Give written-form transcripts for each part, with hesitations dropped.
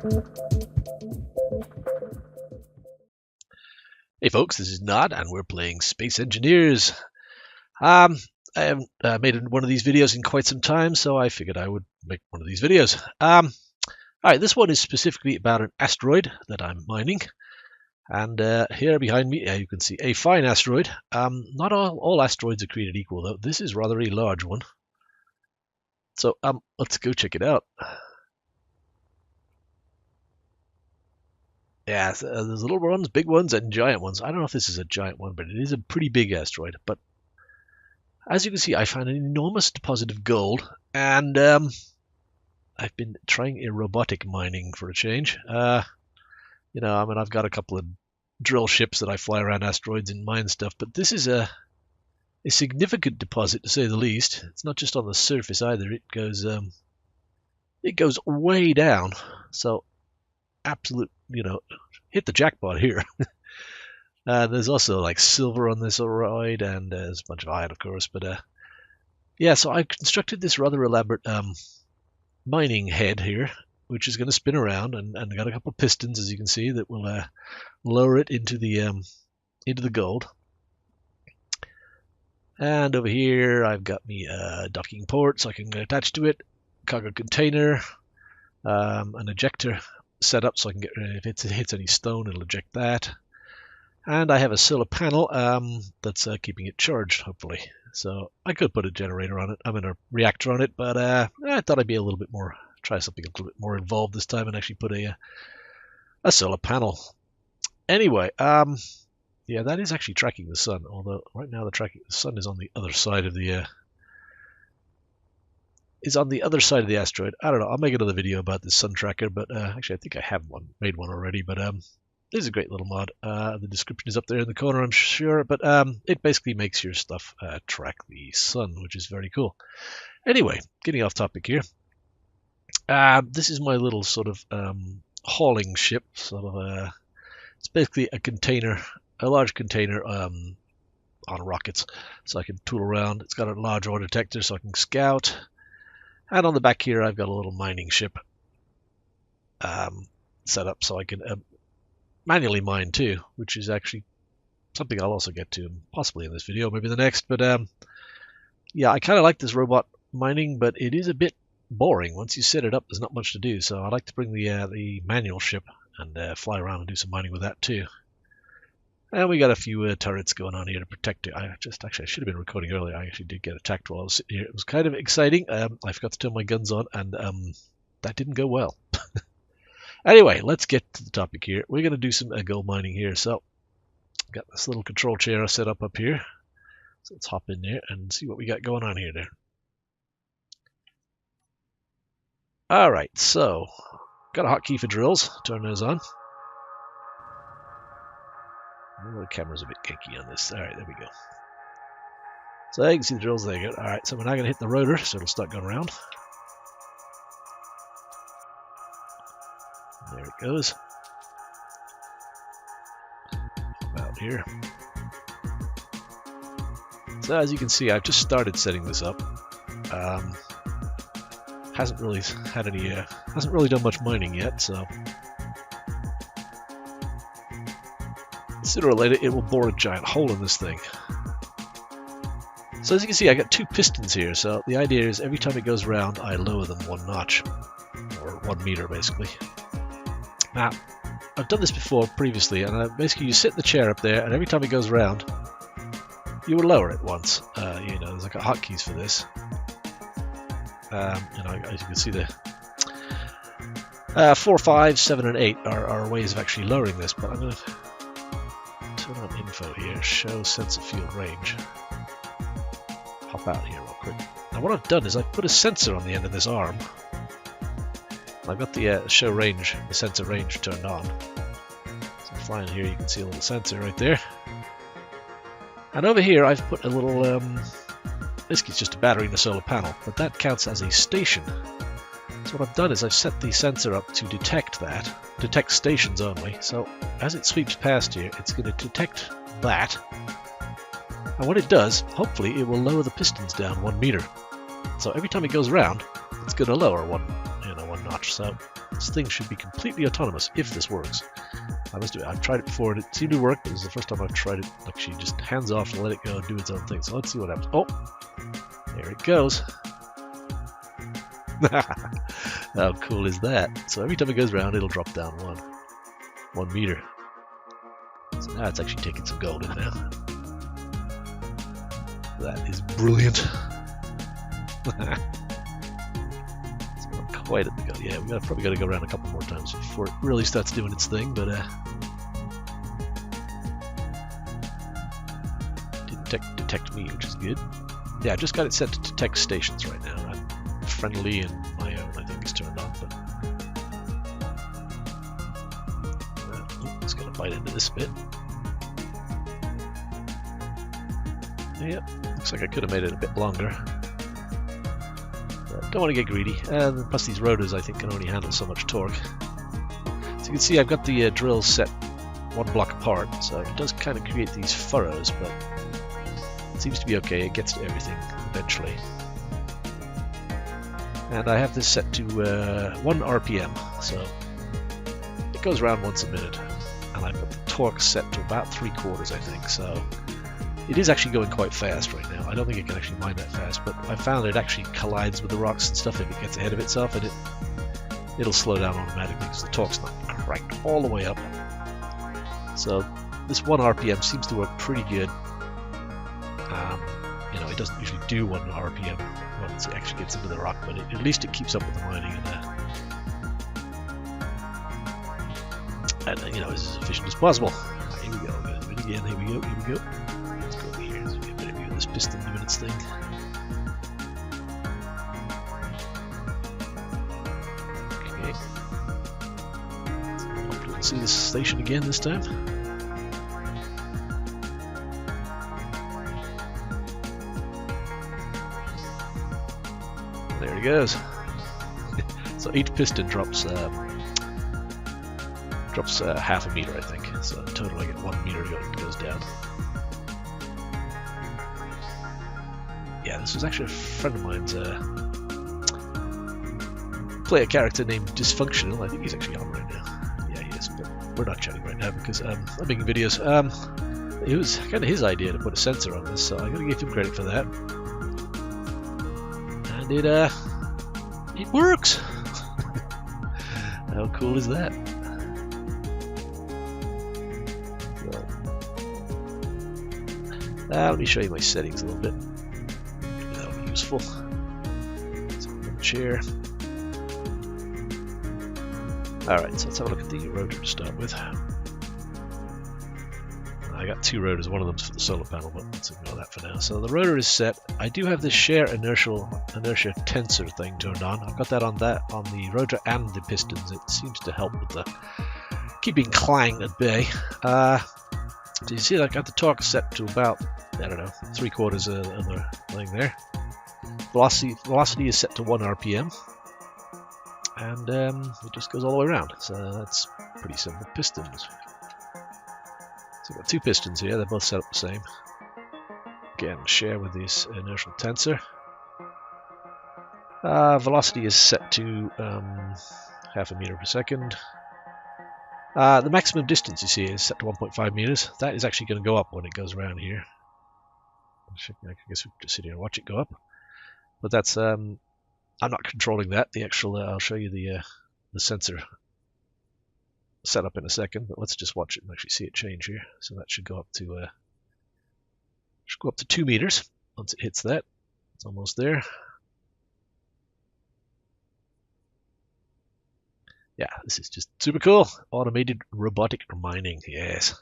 Hey folks, this is Nod, and we're playing Space Engineers. I haven't made one of these videos in quite some time, so I figured I would make one of these videos. Alright, this one is specifically about an asteroid that I'm mining. And here behind me, you can see a fine asteroid. Not all asteroids are created equal, though. This is rather a large one. So let's go check it out. Yeah, there's little ones, big ones, and giant ones. I don't know if this is a giant one, but it is a pretty big asteroid. But as you can see, I found an enormous deposit of gold, and I've been trying a robotic mining for a change. I've got a couple of drill ships that I fly around asteroids and mine stuff, but this is a significant deposit, to say the least. It's not just on the surface either. It goes way down. So absolute, hit the jackpot here. There's also like silver on this asteroid, and there's a bunch of iron, of course. But yeah, so I constructed this rather elaborate mining head here, which is going to spin around, and got a couple of pistons, as you can see, that will lower it into the gold. And over here, I've got me a docking port, so I can attach to it, cargo container, an ejector set up, so I can get, if it hits any stone, it'll eject that. And I have a solar panel that's keeping it charged, hopefully. So I could put a generator on it, a reactor on it, but I thought I'd be a little bit more, try something a little bit more involved this time and actually put a solar panel. Anyway, yeah, that is actually tracking the sun, although right now the sun is on the other side of the asteroid. I don't know. I'll make another video about this sun tracker, but actually I think I have made one already. But this is a great little mod. The description is up there in the corner, I'm sure. But it basically makes your stuff track the sun, which is very cool. Anyway, getting off topic here. This is my little sort of hauling ship. It's basically a large container on rockets, so I can tool around. It's got a large ore detector, so I can scout. And on the back here, I've got a little mining ship set up, so I can manually mine too, which is actually something I'll also get to possibly in this video, maybe the next. But yeah, I kind of like this robot mining, but it is a bit boring. Once you set it up, there's not much to do. So I like to bring the manual ship and fly around and do some mining with that too. And we got a few turrets going on here to protect it. I should have been recording earlier. I actually did get attacked while I was sitting here. It was kind of exciting. I forgot to turn my guns on, and that didn't go well. Anyway, let's get to the topic here. We're going to do some gold mining here. So I've got this little control chair set up here. So let's hop in there and see what we got going on here there. All right, so got a hotkey for drills. Turn those on. Oh, the camera's a bit ganky on this. All right, there we go. So you can see the drills there. Good. All right, so we're now going to hit the rotor, so it'll start going around. There it goes. About here. So as you can see, I've just started setting this up. Hasn't really done much mining yet, so sooner or later it will bore a giant hole in this thing. So as you can see, I got two pistons here, so the idea is every time it goes round, I lower them 1 notch, or 1 meter basically. Now, I've done this before previously, and basically you sit the chair up there, and every time it goes round, you will lower it once. There's like hotkeys for this. As you can see, the 4, 5, 7, and 8 are ways of actually lowering this, but I'm going to turn on info here, show sensor field range. Hop out here real quick. Now what I've done is I've put a sensor on the end of this arm. I've got the show range, the sensor range turned on. So flying here, you can see a little sensor right there. And over here, I've put a little, basically it's just a battery and a solar panel, but that counts as a station. So what I've done is I've set the sensor up to detect stations only. So as it sweeps past here, it's going to detect that. And when it does, hopefully it will lower the pistons down 1 meter. So every time it goes around, it's going to lower one notch. So This thing should be completely autonomous if this works. I must do it. I've tried it before and it seemed to work, but it was the first time I've tried it. Like, she just hands off and let it go and do its own thing. So let's see what happens. Oh, there it goes. How cool is that? So every time it goes around, it'll drop down 1 meter. So now it's actually taking some gold in now. That is brilliant. It's not quite at the go. Yeah, probably got to go around a couple more times before it really starts doing its thing, but didn't detect me, which is good. Yeah, I just got it set to detect stations right now. I'm friendly and my own, I think, is turned on, but it's gonna bite into this bit. Yep, looks like I could have made it a bit longer. But don't want to get greedy. And plus these rotors, I think, can only handle so much torque. So you can see I've got the drill set 1 block apart, so it does kind of create these furrows, but it seems to be okay. It gets to everything eventually. And I have this set to 1 RPM, so it goes around once a minute. And I've got the torque set to about 3/4, I think, so it is actually going quite fast right now. I don't think it can actually mine that fast, but I found it actually collides with the rocks and stuff if it gets ahead of itself, and it'll slow down automatically because the torque's not cranked all the way up. So this 1 RPM seems to work pretty good. You know, it doesn't usually do 1 RPM once it actually gets into the rock, but at least it keeps up with the mining and you know, is as efficient as possible. Here we go. Again, here we go. Let's go over here. Let's get a better view of this piston doing its thing. Okay. Hopefully we'll see this station again this time. There he goes. So each piston drops half a meter, I think. So in total I get 1 meter it goes down. Yeah, this was actually a friend of mine's play a character named Dysfunctional. I think he's actually on right now. Yeah, he is, but we're not chatting right now because I'm making videos. It was kind of his idea to put a sensor on this, so I gotta give him credit for that. And it works. How cool is that? Let me show you my settings a little bit. That'll be useful. So I'm in the chair. Alright, so let's have a look at the rotor to start with. I got 2 rotors, one of them's for the solar panel, but let's ignore that for now. So the rotor is set. I do have this share inertia tensor thing turned on. I've got that on the rotor and the pistons. It seems to help with the keeping clang at bay. So you see I got the torque set to about, I don't know, 3/4 of the thing there. Velocity is set to 1 RPM. And it just goes all the way around. So that's pretty simple. Pistons. So I've got 2 pistons here. They're both set up the same. Again, share with this inertial tensor. Velocity is set to half a meter per second. The maximum distance you see is set to 1.5 meters. That is actually going to go up when it goes around here. I guess we can just sit here and watch it go up. But that's I'm not controlling that. The actual I'll show you the sensor setup in a second. But let's just watch it and actually see it change here. So that should go up to 2 meters once it hits that. It's almost there. Yeah, this is just super cool. Automated robotic mining, yes.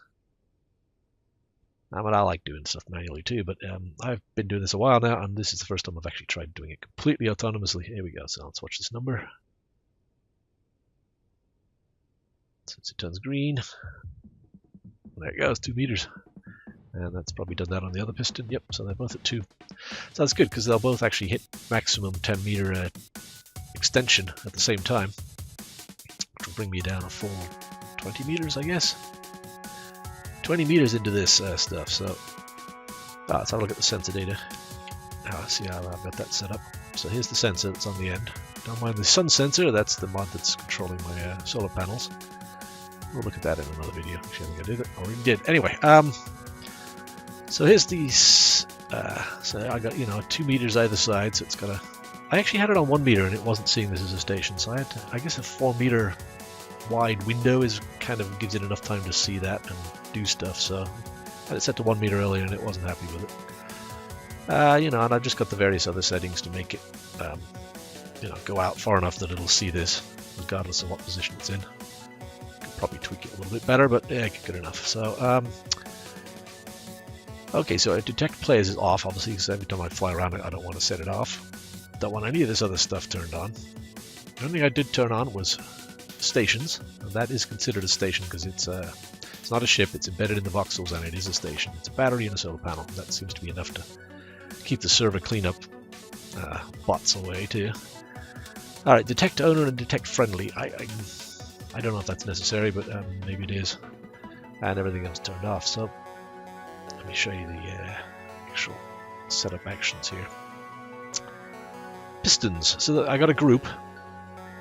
I mean, I like doing stuff manually too, but I've been doing this a while now, and this is the first time I've actually tried doing it completely autonomously. Here we go, so let's watch this number. Since it turns green, there it goes, 2 meters. And that's probably done that on the other piston. Yep, so they're both at 2. So that's good, because they'll both actually hit maximum 10 meter extension at the same time. Which will bring me down a full 20 meters, I guess. 20 meters into this stuff, so let's have a look at the sensor data. See how I've got that set up. So here's the sensor that's on the end. Don't mind the sun sensor, that's the mod that's controlling my solar panels. We'll look at that in another video. Actually, I think I did it, or even did. Anyway, so here's these. So I got 2 meters either side. So it's got a. I actually had it on 1 meter and it wasn't seeing this as a station. So I had to. I guess a 4 meter wide window is kind of gives it enough time to see that and do stuff. So I had it set to 1 meter earlier and it wasn't happy with it. And I've just got the various other settings to make it, go out far enough that it'll see this, regardless of what position it's in. Could probably tweak it a little bit better, but yeah, good enough. So, okay, so detect players is off, obviously, because every time I fly around it, I don't want to set it off. Don't want any of this other stuff turned on. The only thing I did turn on was stations, and that is considered a station because it's not a ship, it's embedded in the voxels, and it is a station. It's a battery and a solar panel. That seems to be enough to keep the server cleanup bots away too. All right, detect owner and detect friendly. I don't know if that's necessary, but maybe it is. And everything else turned off. So let me show you the actual setup actions here. Pistons. So I got a group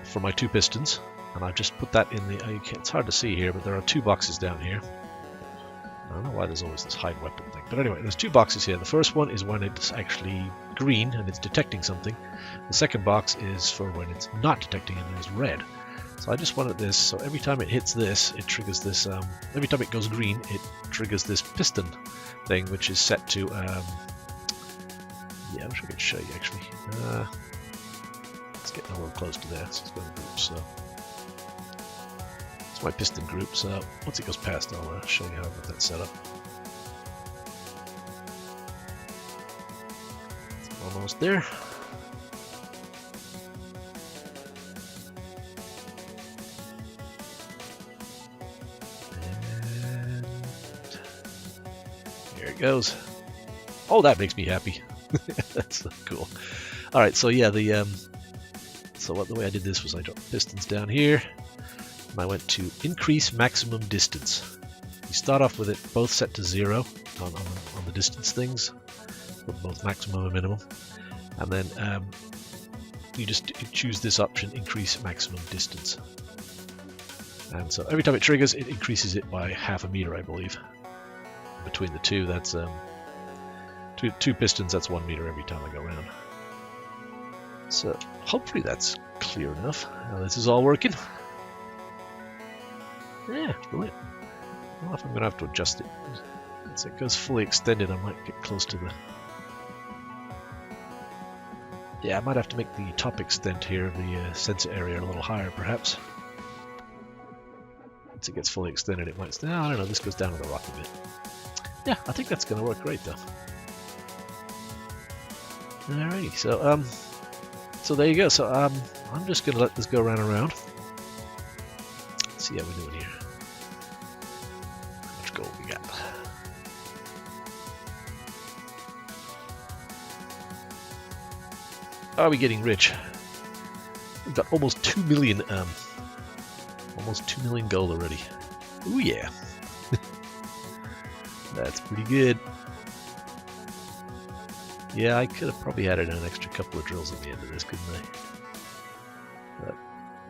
for my 2 pistons, and I've just put that in the. It's hard to see here, but there are 2 boxes down here. I don't know why there's always this hide weapon thing. But anyway, there's 2 boxes here. The first one is when it's actually green and it's detecting something. The second box is for when it's not detecting and it's red. So I just wanted this, so every time it hits this, it triggers this, every time it goes green, it triggers this piston thing, which is set to, yeah, I wish I could show you actually. It's getting a little close to there, so it's going to group, so. It's my piston group, so once it goes past, I'll show you how I've got that set up. Almost there. And there it goes. Oh, that makes me happy. That's so cool. All right, so yeah, the way I did this was I dropped pistons down here. I went to increase maximum distance. You start off with it both set to 0 on the distance things, with both maximum and minimum, and then you just choose this option, increase maximum distance. And so every time it triggers, it increases it by ½ meter, I believe. Between the 2, that's two pistons. That's 1 meter every time I go around. So hopefully that's clear enough. Now this is all working. Yeah, brilliant. I don't know if I'm going to have to adjust it. Once it goes fully extended, I might get close to the... Yeah, I might have to make the top extent here of the sensor area a little higher, perhaps. Once it gets fully extended, it might... No, I don't know, this goes down to the rock a bit. Yeah, I think that's going to work great, though. Alrighty, so there you go. So I'm just going to let this go round and round. Let's see how we're doing here. How much gold we got? Are we getting rich? We've got almost 2 million gold already. Ooh yeah. That's pretty good. Yeah, I could have probably added an extra couple of drills at the end of this, couldn't I? But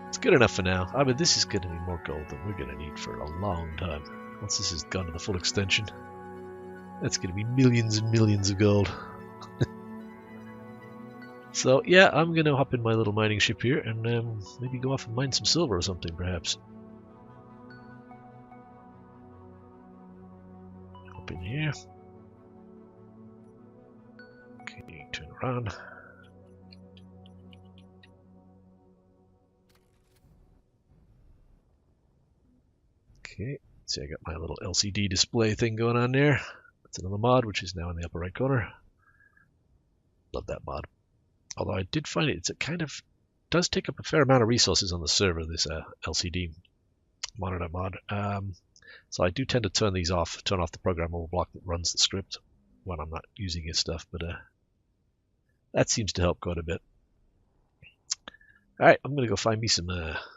it's good enough for now. I mean, this is going to be more gold than we're going to need for a long time. Once this has gone to the full extension, that's going to be millions and millions of gold. So yeah, I'm going to hop in my little mining ship here and maybe go off and mine some silver or something, perhaps. Hop in here. Okay, turn around. Okay, see, I got my little LCD display thing going on there. That's another mod, which is now in the upper right corner. Love that mod. Although I did find it kind of does take up a fair amount of resources on the server, this LCD monitor mod. So I do tend to turn these off, turn off the programmable block that runs the script when I'm not using his stuff, but that seems to help quite a bit. Alright, I'm going to go find me some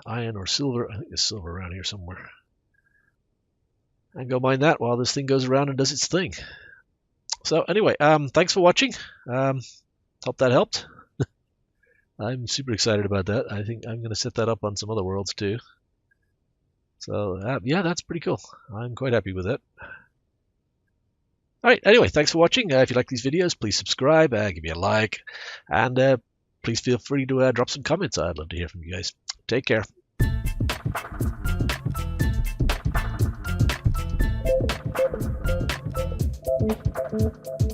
iron or silver. I think there's silver around here somewhere. And go mine that while this thing goes around and does its thing. So anyway, thanks for watching. Hope that helped. I'm super excited about that. I think I'm going to set that up on some other worlds too. So yeah, that's pretty cool. I'm quite happy with it. All right, anyway, thanks for watching. If you like these videos, please subscribe, give me a like, and please feel free to drop some comments. I'd love to hear from you guys. Take care. Thank you.